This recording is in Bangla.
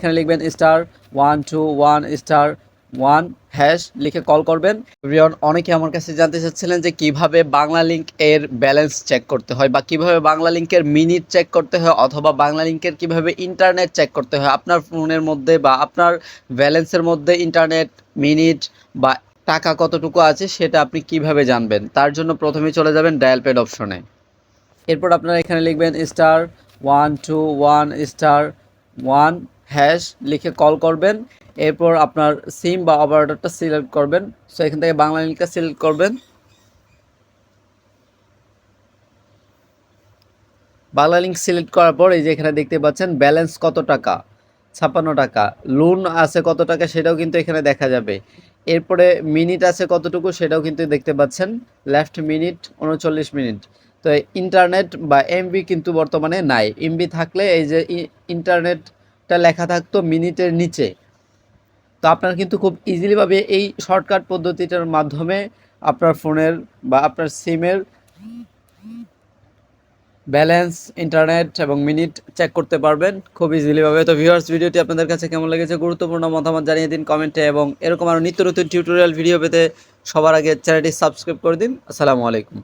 এখানে লিখবেন *121*1 হ্যাশ লিখে কল করবেন। এভরিওয়ান, অনেকে আমার কাছে জানতে চাচ্ছিলেন যে কিভাবে বাংলা লিংক এর ব্যালেন্স চেক করতে হয় বা কিভাবে বাংলা লিংকের মিনিট চেক করতে হয় অথবা বাংলা লিংকের কিভাবে ইন্টারনেট চেক করতে হয়। আপনার ফোনের মধ্যে বা আপনার ব্যালেন্সের মধ্যে ইন্টারনেট, মিনিট বা টাকা কতটুকু আছে সেটা আপনি কিভাবে জানবেন। তার জন্য প্রথমে চলে যাবেন ডায়াল প্যাড অপশনে। এরপর আপনারা এখানে লিখবেন *121*1 হ্যাশ লিখে কল করবেন। এরপর আপনার সিম বা অপারেটরটা সিলেক্ট করবেন। সো এখান থেকে বাংলা লিংকটা সিলেক্ট করবেন। বাংলা লিংক সিলেক্ট করার পর এই যে এখানে দেখতে পাচ্ছেন ব্যালেন্স কত টাকা, 56 টাকা। লোন আছে কত টাকা সেটাও কিন্তু এখানে দেখা যাবে। এরপরে মিনিট আছে কতটুকু সেটাও কিন্তু দেখতে পাচ্ছেন। Left minute 39 minute. তো ইন্টারনেট বা এমবি কিন্তু বর্তমানে নাই। এমবি থাকলে এই যে ইন্টারনেটটা লেখা থাকতো মিনিটের নিচে। তো আপনারা কিন্তু খুব ইজিলিভাবে এই শর্টকাট পদ্ধতিটার মাধ্যমে আপনার ফোনের বা আপনার সিমের ব্যালেন্স, ইন্টারনেট এবং মিনিট চেক করতে পারবেন খুব ইজিলিভাবে। তো ভিউয়ার্স, ভিডিওটি আপনাদের কাছে কেমন লেগেছে গুরুত্বপূর্ণ মতামত জানিয়ে দিন কমেন্টে, এবং এরকম আরও নিত্য নতুন টিউটোরিয়াল ভিডিও পেতে সবার আগে চ্যানেলটি সাবস্ক্রাইব করে দিন। আসসালামু আলাইকুম।